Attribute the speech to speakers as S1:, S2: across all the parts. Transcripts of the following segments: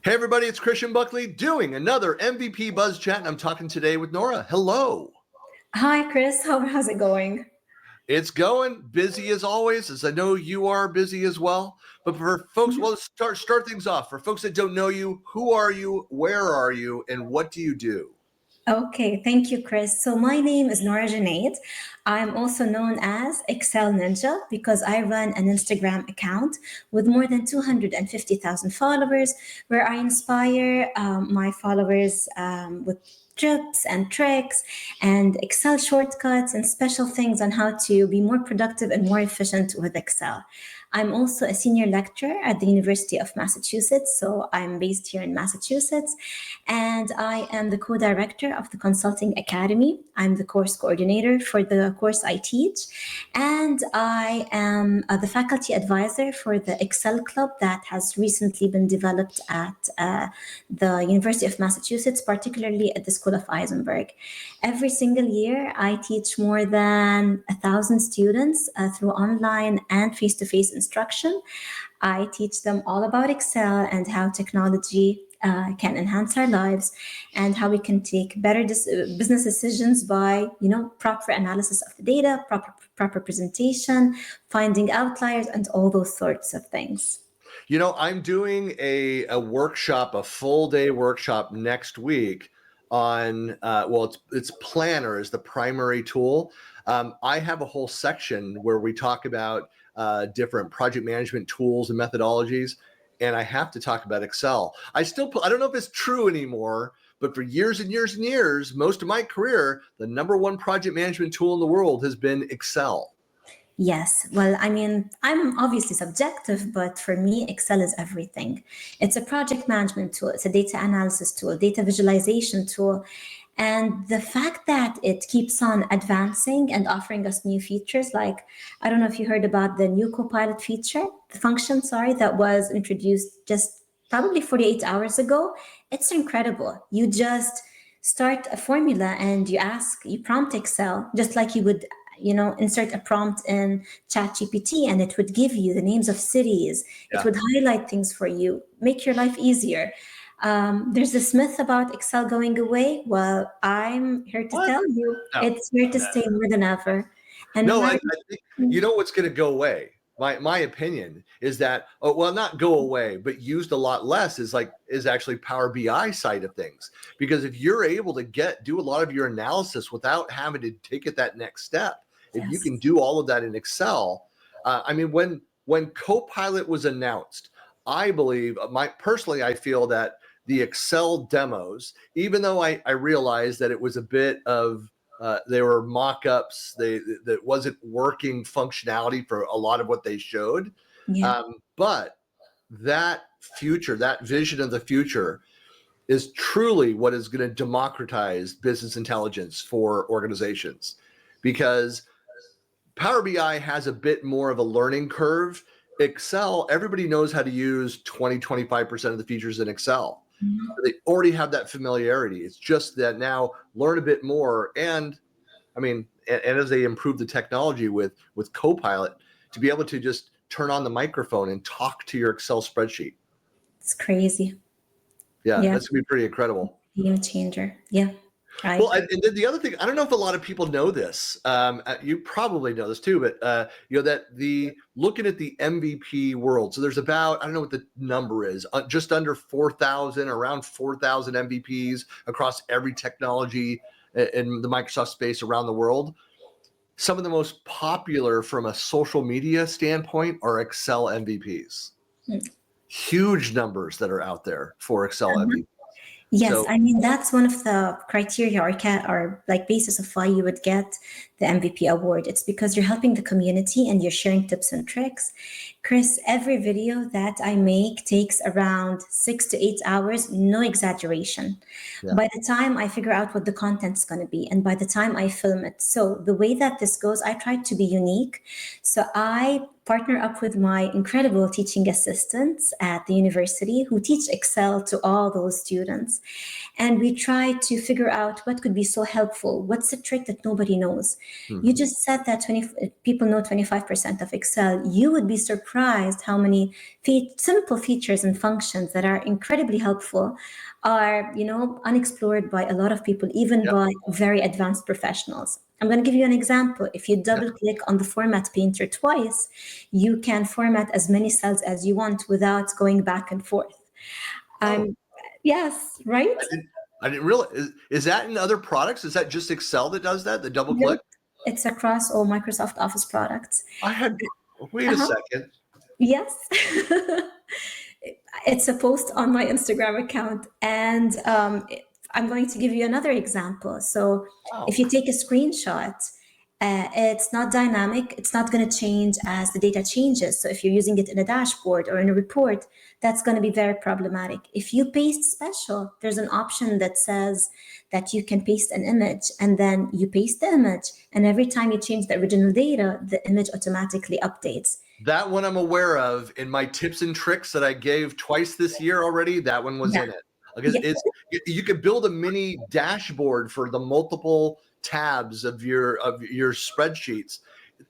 S1: Hey everybody, it's Christian Buckley doing another MVP Buzz Chat, and I'm talking today with Nora. Hello.
S2: Hi, Chris. How's it going?
S1: It's going busy as always, as I know you are busy as well. But for folks, well, let's start things off. For folks that don't know you, who are you, where are you, and what do you do?
S2: Okay, thank you, Chris. So my name is Nora Junaid. I'm also known as Excel Ninja because I run an Instagram account with more than 250,000 followers where I inspire my followers with tips and tricks and Excel shortcuts and special things on how to be more productive and more efficient with Excel. I'm also a senior lecturer at the University of Massachusetts, so I'm based here in Massachusetts, and I am the co-director of the Consulting Academy. I'm the course coordinator for the course I teach, and I am the faculty advisor for the Excel Club that has recently been developed at the University of Massachusetts, particularly at the School of Isenberg. Every single year, I teach more than 1,000 students through online and face-to-face instruction. I teach them all about Excel and how technology can enhance our lives and how we can take better business decisions by, proper analysis of the data, proper presentation, finding outliers, and all those sorts of things.
S1: I'm doing a workshop, a full day workshop next week on, it's Planner is the primary tool. I have a whole section where we talk about different project management tools and methodologies, and I have to talk about Excel. I don't know if it's true anymore, but for years and years and years, most of my career, the number one project management tool in the world has been Excel.
S2: Yes. Well, I mean, I'm obviously subjective, but for me, Excel is everything. It's a project management tool. It's a data analysis tool, data visualization tool. And the fact that it keeps on advancing and offering us new features, like, I don't know if you heard about the new Copilot feature, the function, that was introduced just probably 48 hours ago. It's incredible. You just start a formula and you prompt Excel, just like you would insert a prompt in ChatGPT and it would give you the names of cities.
S1: Yeah.
S2: It would highlight things for you, make your life easier. There's this myth about Excel going away. Well, I'm here to tell you it's here to stay more than ever. And
S1: I think what's going to go away. My opinion is that, not go away, but used a lot less is actually Power BI side of things. Because if you're able to do a lot of your analysis without having to take it that next step, if you can do all of that in Excel, when Copilot was announced, I believe, I feel that the Excel demos, even though I realized that it was a bit of, they were mock-ups, that wasn't working functionality for a lot of what they showed.
S2: Yeah.
S1: But that future, that vision of the future is truly what is going to democratize business intelligence for organizations, because Power BI has a bit more of a learning curve. Excel, everybody knows how to use 25% of the features in Excel.
S2: Mm-hmm.
S1: They already have that familiarity. It's just that now learn a bit more. And as they improve the technology with Copilot, to be able to just turn on the microphone and talk to your Excel spreadsheet.
S2: It's crazy.
S1: Yeah. That's gonna be pretty incredible.
S2: Game changer. Yeah.
S1: Well, and then the other thing, I don't know if a lot of people know this. You probably know this too, but that looking at the MVP world. So there's about, I don't know what the number is, just under 4,000, around 4,000 MVPs across every technology in the Microsoft space around the world. Some of the most popular from a social media standpoint are Excel MVPs. Huge numbers that are out there for Excel MVPs.
S2: Yes, that's one of the criteria or basis of why you would get the MVP award. It's because you're helping the community and you're sharing tips and tricks. Chris, every video that I make takes around 6 to 8 hours, no exaggeration. Yeah. By the time I figure out what the content's going to be and by the time I film it. So the way that this goes, I try to be unique. So I partner up with my incredible teaching assistants at the university who teach Excel to all those students. And we try to figure out what could be so helpful. What's the trick that nobody knows? Mm-hmm. You just said that people know 25% of Excel. You would be surprised surprised how many simple features and functions that are incredibly helpful are, unexplored by a lot of people, even
S1: Yeah.
S2: by very advanced professionals. I'm going to give you an example. If you double click on the format painter twice, you can format as many cells as you want without going back and forth.
S1: Oh,
S2: Yes, right?
S1: I didn't realize. Is that in other products? Is that just Excel that does that? The double
S2: Nope.
S1: click?
S2: It's across all Microsoft Office products.
S1: I had. Wait a
S2: Uh-huh.
S1: second.
S2: Yes. It's a post on my Instagram account. And I'm going to give you another example. So if
S1: Wow.
S2: you take a screenshot, it's not dynamic. It's not going to change as the data changes. So if you're using it in a dashboard or in a report, that's going to be very problematic. If you paste special, there's an option that says that you can paste an image, and then you paste the image. And every time you change the original data, the image automatically updates.
S1: That one I'm aware of in my tips and tricks that I gave twice this year already. That one was
S2: Yeah.
S1: in it. Because
S2: Yeah.
S1: you could build a mini dashboard for the multiple tabs of your spreadsheets.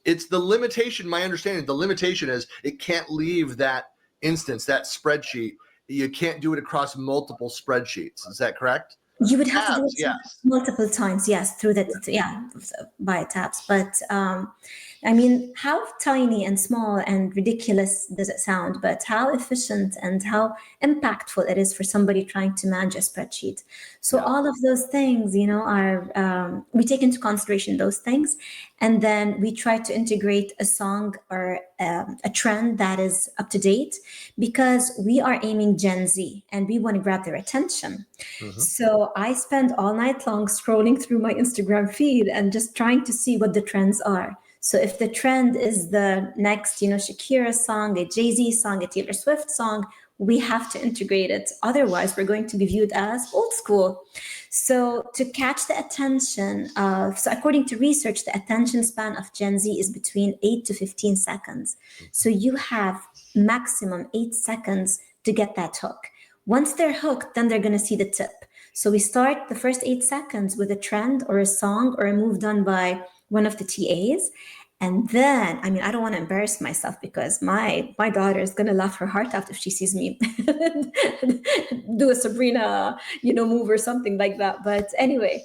S1: It's the limitation. My understanding, the limitation is it can't leave that instance, that spreadsheet. You can't do it across multiple spreadsheets. Is that correct?
S2: You would have to do
S1: Tabs,
S2: it
S1: yes.
S2: multiple times, yes, through that, yeah, by tabs. But I mean, how tiny and small and ridiculous does it sound? But how efficient and how impactful it is for somebody trying to manage a spreadsheet. So
S1: Yeah.
S2: all of those things, are we take into consideration those things, and then we try to integrate a song or a trend that is up to date, because we are aiming Gen Z and we want to grab their attention.
S1: Mhm.
S2: So I spend all night long scrolling through my Instagram feed and just trying to see what the trends are. So if the trend is the next, Shakira song, a Jay-Z song, a Taylor Swift song, we have to integrate it. Otherwise, we're going to be viewed as old school. So to catch the attention of, so according to research, the attention span of Gen Z is between 8 to 15 seconds. So you have maximum 8 seconds to get that hook. Once they're hooked, then they're going to see the tip. So we start the first 8 seconds with a trend or a song or a move done by one of the TAs. And then, I mean, I don't want to embarrass myself because my daughter is going to laugh her heart out if she sees me do a Sabrina, move or something like that. But anyway,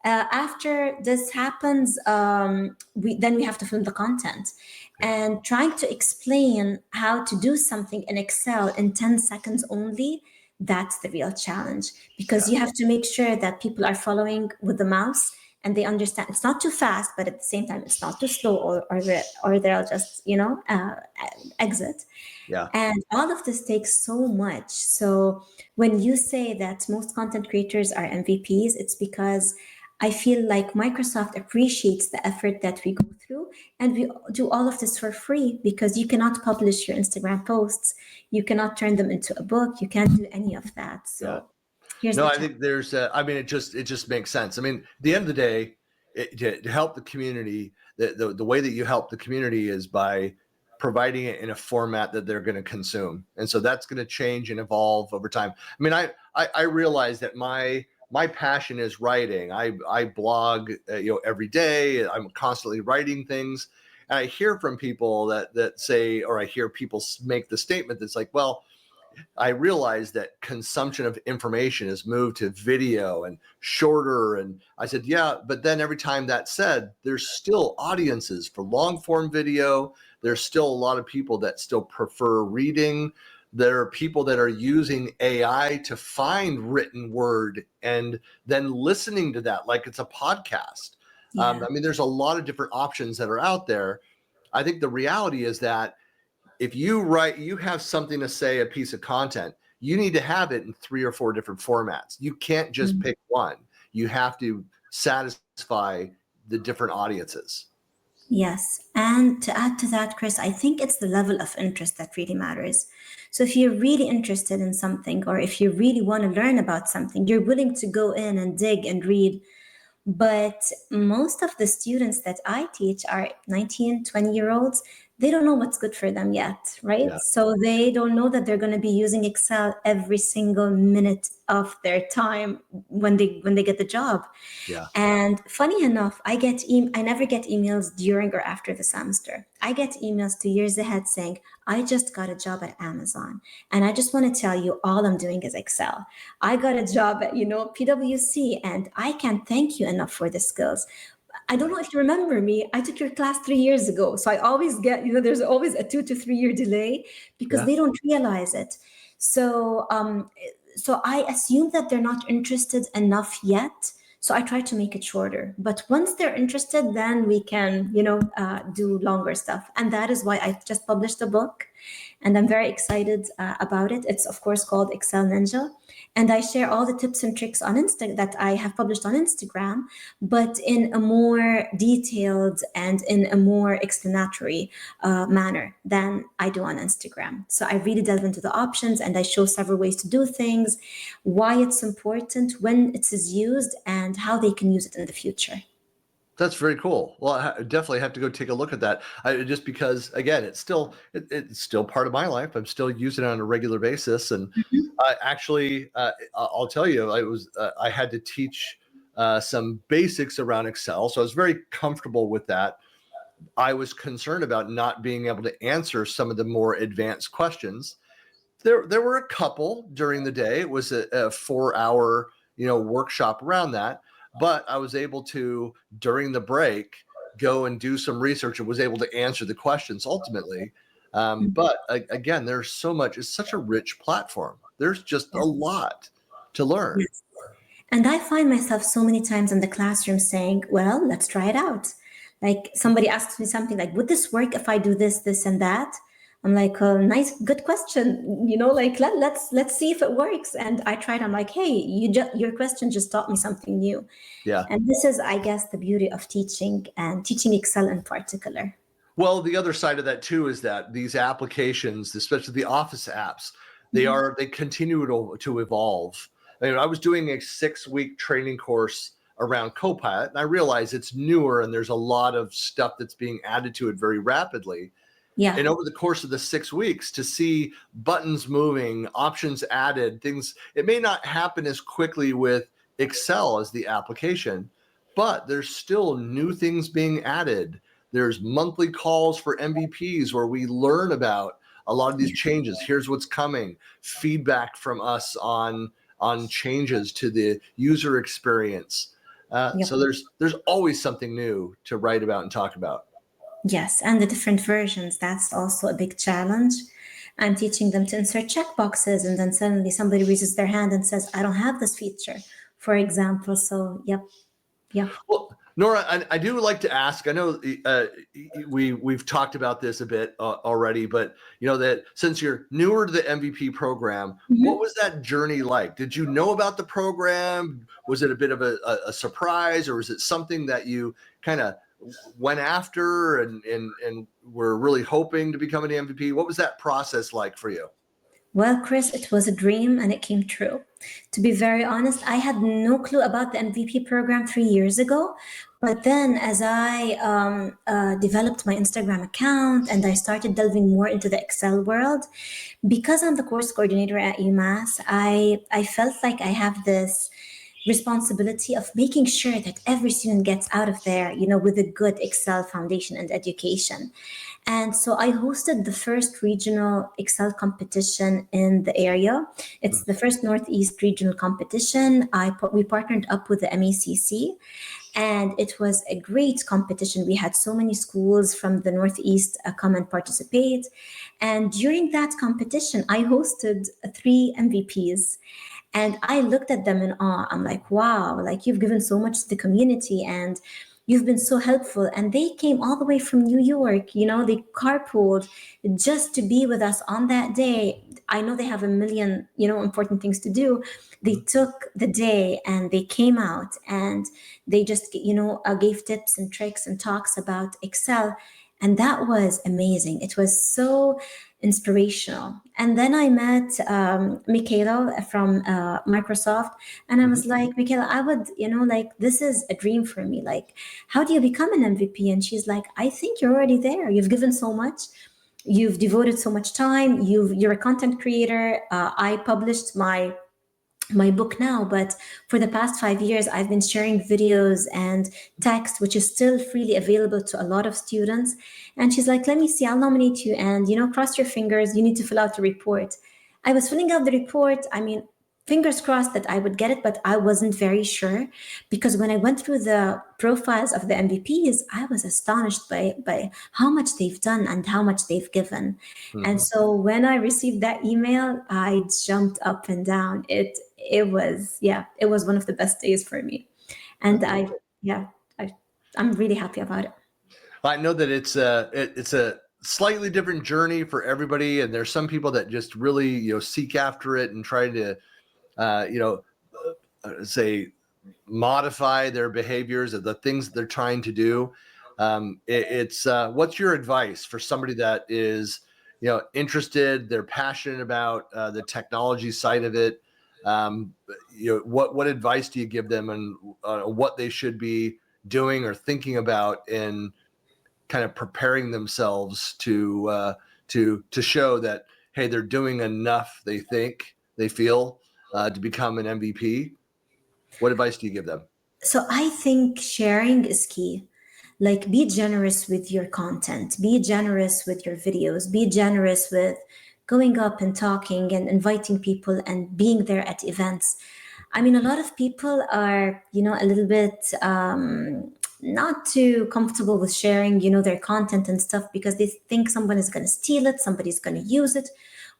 S2: after this happens, we have to film the content and trying to explain how to do something in Excel in 10 seconds only. That's the real challenge, because you have to make sure that people are following with the mouse and they understand it's not too fast, but at the same time it's not too slow, or they'll just exit.
S1: Yeah.
S2: And all of this takes so much. So when you say that most content creators are MVPs, it's because I feel like Microsoft appreciates the effort that we go through, and we do all of this for free, because you cannot publish your Instagram posts, you cannot turn them into a book, you can't do any of that.
S1: Yeah.
S2: So here's
S1: No,
S2: the
S1: I
S2: challenge.
S1: think there's. I mean, it just makes sense. I mean, at the end of the day, to help the community, the way that you help the community is by providing it in a format that they're going to consume, and so that's going to change and evolve over time. I mean, I realize that my passion is writing. I blog, every day. I'm constantly writing things, and I hear from people that say, or I hear people make the statement that's like, well, I realized that consumption of information has moved to video and shorter. And I said, yeah, but then every time that said, there's still audiences for long form video. There's still a lot of people that still prefer reading. There are people that are using AI to find written word and then listening to that like it's a podcast.
S2: Yeah.
S1: I mean, there's a lot of different options that are out there. I think the reality is that if you have something to say, a piece of content, you need to have it in 3 or 4 different formats. You can't just pick one. You have to satisfy the different audiences.
S2: Yes. And to add to that, Chris, I think it's the level of interest that really matters. So if you're really interested in something, or if you really want to learn about something, you're willing to go in and dig and read. But most of the students that I teach are 19, 20-year-olds. they don't know what's good for them yet, right?
S1: Yeah.
S2: So they don't know that they're going to be using Excel every single minute of their time when they get the job.
S1: Yeah.
S2: And funny enough, I never get emails during or after the semester. I get emails 2 years ahead saying, I just got a job at Amazon. And I just want to tell you, all I'm doing is Excel. I got a job at, PwC, and I can't thank you enough for the skills. I don't
S1: Right.
S2: know if you remember me. I took your class 3 years ago. So I always get, there's always a 2 to 3 year delay because
S1: Yeah.
S2: they don't realize it. So, so I assume that they're not interested enough yet. So I try to make it shorter. But once they're interested, then we can, do longer stuff. And that is why I just published a book. And I'm very excited about it. It's, of course, called Excel Ninja. And I share all the tips and tricks on Insta that I have published on Instagram, but in a more detailed and in a more explanatory manner than I do on Instagram. So I really delve into the options and I show several ways to do things, why it's important, when it is used, and how they can use it in the future.
S1: That's very cool. Well, I definitely have to go take a look at that. Just because, again, it's still part of my life. I'm still using it on a regular basis, and actually, I'll tell you, I had to teach some basics around Excel, so I was very comfortable with that. I was concerned about not being able to answer some of the more advanced questions. There were a couple during the day. It was a 4 hour workshop around that, but I was able to, during the break, go and do some research and was able to answer the questions ultimately. But again, there's so much. It's such a rich platform. There's just a lot to learn.
S2: Yes. And I find myself so many times in the classroom saying, well, let's try it out. Like somebody asks me something like, would this work if I do this, this, and that? I'm like, oh, nice, good question. Like let's see if it works. And I tried. I'm like, hey, your question just taught me something new.
S1: Yeah.
S2: And this is, I guess, the beauty of teaching and teaching Excel in particular.
S1: Well, the other side of that too is that these applications, especially the Office apps,
S2: Mhm.
S1: they continue to evolve. I mean, I was doing a 6-week training course around Copilot, and I realize it's newer and there's a lot of stuff that's being added to it very rapidly.
S2: Yeah.
S1: And over the course of the 6 weeks, to see buttons moving, options added, things, it may not happen as quickly with Excel as the application, but there's still new things being added. There's monthly calls for MVPs where we learn about a lot of these changes. Here's what's coming, feedback from us on changes to the user experience.
S2: Yep.
S1: So there's always something new to write about and talk about.
S2: Yes, and the different versions, that's also a big challenge. I'm teaching them to insert checkboxes, and then suddenly somebody raises their hand and says, I don't have this feature, for example. So, yep, yep.
S1: Well, Nora, I do like to ask. I know we've talked about this a bit already, but that since you're newer to the MVP program, what
S2: Mhm.
S1: was that journey like? Did you know about the program? Was it a bit of a surprise, or was it something that you kind of went after and were really hoping to become an MVP? What was that process like for you?
S2: Well, Chris, it was a dream and it came true. To be very honest, I had no clue about the MVP program 3 years ago. But then, as I developed my Instagram account and I started delving more into the Excel world, because I'm the course coordinator at UMass, I felt like I have this responsibility of making sure that every student gets out of there, with a good Excel foundation and education. And so I hosted the first regional Excel competition in the area. It's the first Northeast regional competition. We partnered up with the MECC, and it was a great competition. We had so many schools from the Northeast come and participate. And during that competition, I hosted 3 MVPs. And I looked at them in awe. I'm like, wow, like you've given so much to the community and you've been so helpful. And they came all the way from New York, they carpooled just to be with us on that day. I know they have a million, important things to do. They took the day and they came out and they just, gave tips and tricks and talks about Excel. And that was amazing. It was so inspirational. And then I met Michaela from Microsoft, and I was
S1: Mhm.
S2: like, Michaela, I would, like, this is a dream for me. Like, how do you become an MVP? And she's like, I think you're already there. You've given so much. You've devoted so much time. You're a content creator. I published my book now, but for the past 5 years I've been sharing videos and text, which is still freely available to a lot of students. And she's like, let me see, I'll nominate you, and cross your fingers, you need to fill out the report. I was filling out the report. I mean, fingers crossed that I would get it, but I wasn't very sure, because when I went through the profiles of the MVPs, I was astonished by how much they've done and how much they've given. And
S1: Mhm.
S2: so when I received that email, I jumped up and down. It was one of the best days for me. And yeah, I, I'm really happy about it.
S1: I know that it's a slightly different journey for everybody, and there's some people that just really seek after it and try to uh, you know say modify their behaviors of the things that they're trying to do. It's what's your advice for somebody that is interested, they're passionate about the technology side of it? What advice do you give them, and what they should be doing or thinking about in kind of preparing themselves to show that, hey, they're doing enough, they feel, to become an MVP? What advice do you give them?
S2: So I think sharing is key. Like, be generous with your content, be generous with your videos, be generous with going up and talking and inviting people and being there at events. I mean, a lot of people are, a little bit not too comfortable with sharing, their content and stuff, because they think someone is going to steal it, somebody's going to use it.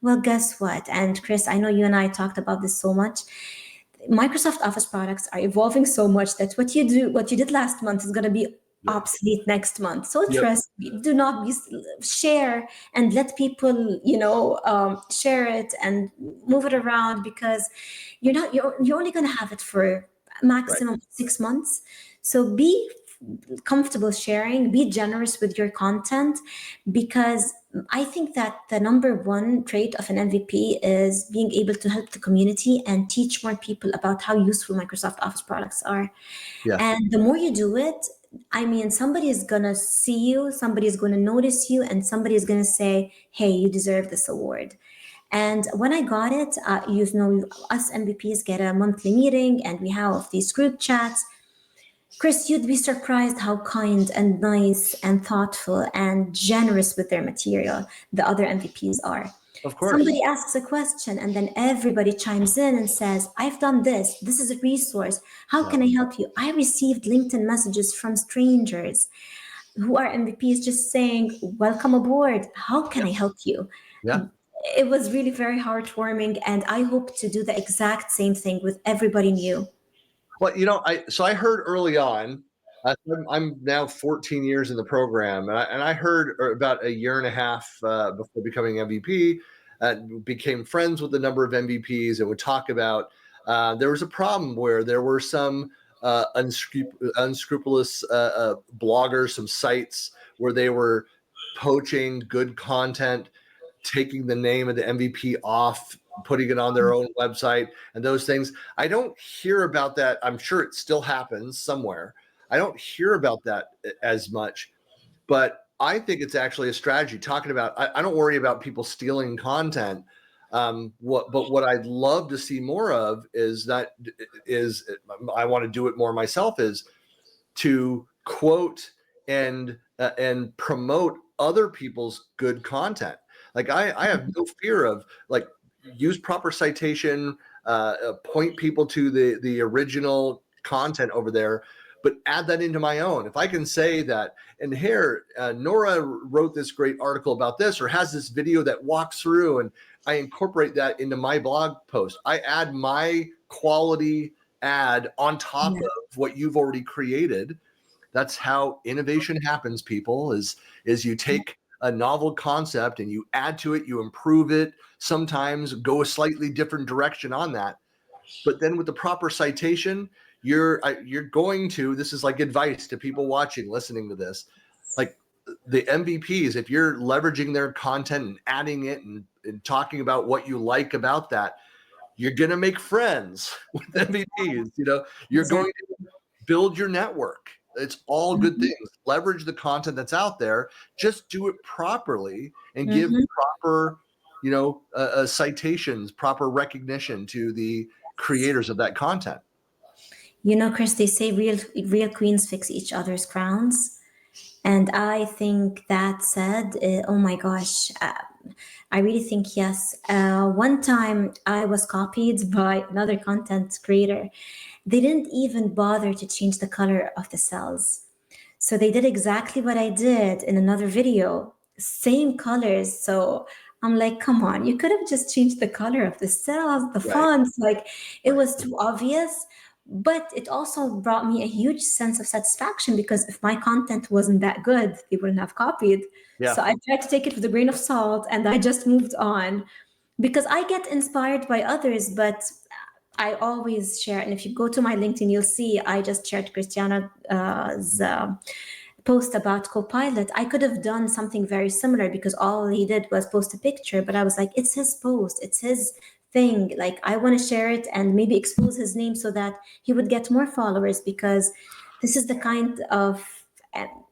S2: Well, guess what? And Chris, I know you and I talked about this so much. Microsoft Office products are evolving so much that what you did last month is going to be
S1: Yep.
S2: obsolete next month. So
S1: Yep.
S2: trust me, do not share and let people, share it and move it around, because you're only going to have it for
S1: Right.
S2: maximum 6 months. So be comfortable sharing, be generous with your content, because I think that the number one trait of an MVP is being able to help the community and teach more people about how useful Microsoft Office products are.
S1: Yeah.
S2: And the more you do it, I mean, somebody is going to see you, somebody is going to notice you, and somebody is going to say, hey, you deserve this award. And when I got it, us MVPs get a monthly meeting and we have these group chats. Chris, you'd be surprised how kind and nice and thoughtful and generous with their material the other MVPs are.
S1: Of course.
S2: Somebody asks a question and then everybody chimes in and says, I've done this. This is a resource. How
S1: Yeah.
S2: can I help you? I received LinkedIn messages from strangers who are MVPs just saying, welcome aboard. How can I help you?
S1: Yeah.
S2: It was really very heartwarming. And I hope to do the exact same thing with everybody new.
S1: Well, I heard early on. I'm now 14 years in the program, and I heard about a year and a half before becoming MVP. Became friends with a number of MVPs and would talk about. There was a problem where there were some unscrupulous bloggers, some sites where they were poaching good content, taking the name of the MVP off, putting it on their own website, and those things. I don't hear about that. I'm sure it still happens somewhere. I don't hear about that as much, but I think it's actually a strategy. Talking about, I don't worry about people stealing content. What I'd love to see more of is I want to do it more myself, is to quote and promote other people's good content. Like I have no fear of, like, use proper citation, point people to the original content over there, but add that into my own. If I can say that, and here Nora wrote this great article about this, or has this video that walks through, and I incorporate that into my blog post. I add my quality ad on top
S2: Yeah.
S1: of what you've already created. That's how innovation happens, people, is you take a novel concept and you add to it, you improve it, sometimes go a slightly different direction on that. But then with the proper citation, you're going to, this is like advice to people watching, listening to this, like, the MVPs, if you're leveraging their content and adding it and talking about what you like about that, you're going to make friends with MVPs. You're going to build your network. It's all good things. Leverage the content that's out there. Just do it properly and give proper, citations, proper recognition to the creators of that content.
S2: Chris, they say real queens fix each other's crowns. And I think that said, oh my gosh, I really think yes. One time I was copied by another content creator. They didn't even bother to change the color of the cells. So they did exactly what I did in another video, same colors. So I'm like, come on, you could have just changed the color of the cells, the fonts. Like it was too obvious. But it also brought me a huge sense of satisfaction because if my content wasn't that good, they wouldn't have copied. So I tried to take it with a grain of salt and I just moved on because I get inspired by others, but I always share. And if you go to my LinkedIn, you'll see I just shared Christiana's post about Copilot. I could have done something very similar because all he did was post a picture, but I was like, it's his post, it's his thing. Like I want to share it and maybe expose his name so that he would get more followers because this is the kind of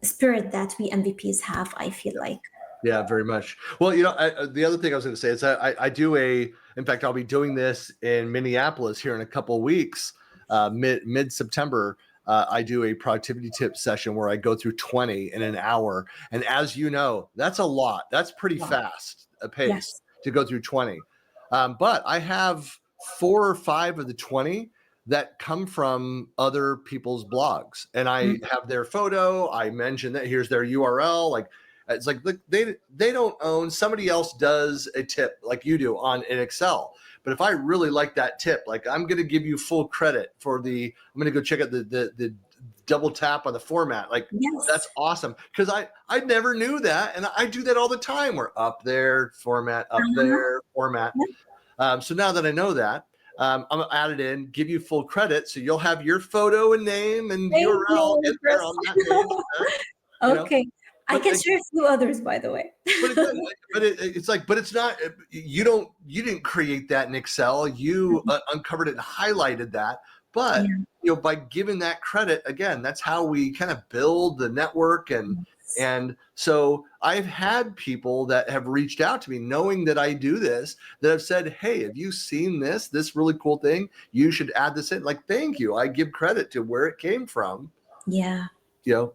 S2: spirit that we MVPs have, I feel like.
S1: Yeah, very much. Well, the other thing I was going to say is I do in fact, I'll be doing this in Minneapolis here in a couple of weeks, mid-September. I do a productivity tip session where I go through 20 in an hour. And as you know, that's a lot. That's pretty fast a pace to go through 20. But I have 4 or 5 of the 20 that come from other people's blogs. And I have their photo. I mention that here's their URL. Like, it's like, look, they don't own, somebody else does a tip like you do in Excel. But if I really like that tip, like I'm going to give you full credit for I'm going to go check out the double tap on the format. Like that's awesome. Cause I never knew that. And I do that all the time. We're up there, format, up there, format. So now that I know that, I'm gonna add it in, give you full credit. So you'll have your photo and name and URL in there on that page.
S2: Okay. I can share a few others, by the way.
S1: but it's not, you didn't create that in Excel. You uncovered it and highlighted that. But, by giving that credit, again, that's how we kind of build the network. And so I've had people that have reached out to me knowing that I do this, that have said, hey, have you seen this really cool thing? You should add this in. Like, thank you. I give credit to where it came from.
S2: Yeah.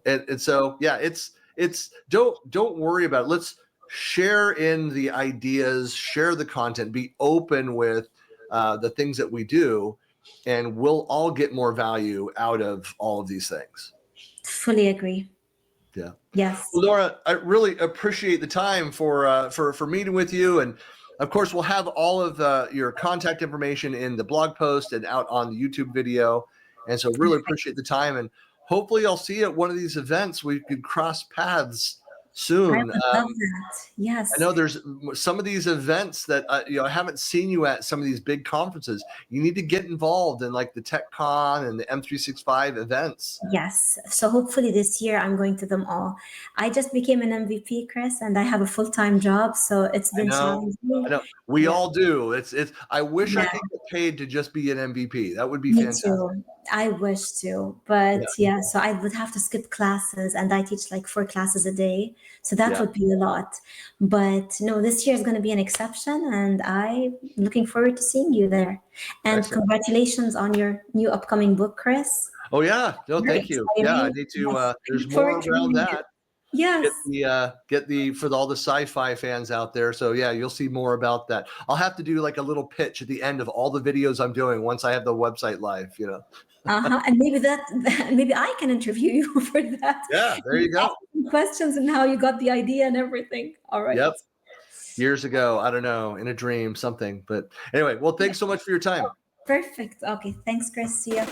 S1: And so, it's don't worry about it. Let's share in the ideas, share the content, be open with the things that we do, and we'll all get more value out of all of these things.
S2: Fully agree.
S1: Yeah.
S2: Yes.
S1: Well, Nora, I really appreciate the time for meeting with you, and of course, we'll have all of your contact information in the blog post and out on the YouTube video. And so, really appreciate the time, and hopefully, I'll see you at one of these events. We could cross paths soon.
S2: I would love that. Yes.
S1: I know there's some of these events that I haven't seen you at some of these big conferences. You need to get involved in like the TechCon and the M365 events.
S2: Yes. So hopefully this year I'm going to them all. I just became an MVP, Chris, and I have a full-time job. So it's been challenging.
S1: I know. We all do. It's. I wish I could get paid to just be an MVP. That would be fantastic.
S2: Too. I wish to, but so I would have to skip classes, and I teach like 4 classes a day. So that would be a lot. But no, this year is going to be an exception, and I'm looking forward to seeing you there. And congratulations on your new upcoming book, Chris.
S1: Oh yeah, no, thank you. Yeah, I need to. There's more around that.
S2: Yes.
S1: Get for all the sci-fi fans out there. So yeah, you'll see more about that. I'll have to do like a little pitch at the end of all the videos I'm doing once I have the website live.
S2: And maybe I can interview you for that.
S1: Yeah, there you go.
S2: Questions and how you got the idea and everything. All right.
S1: Yep. Years ago, I don't know, in a dream, something. But anyway, well, thanks so much for your time.
S2: Perfect. Okay. Thanks, Chris. See ya.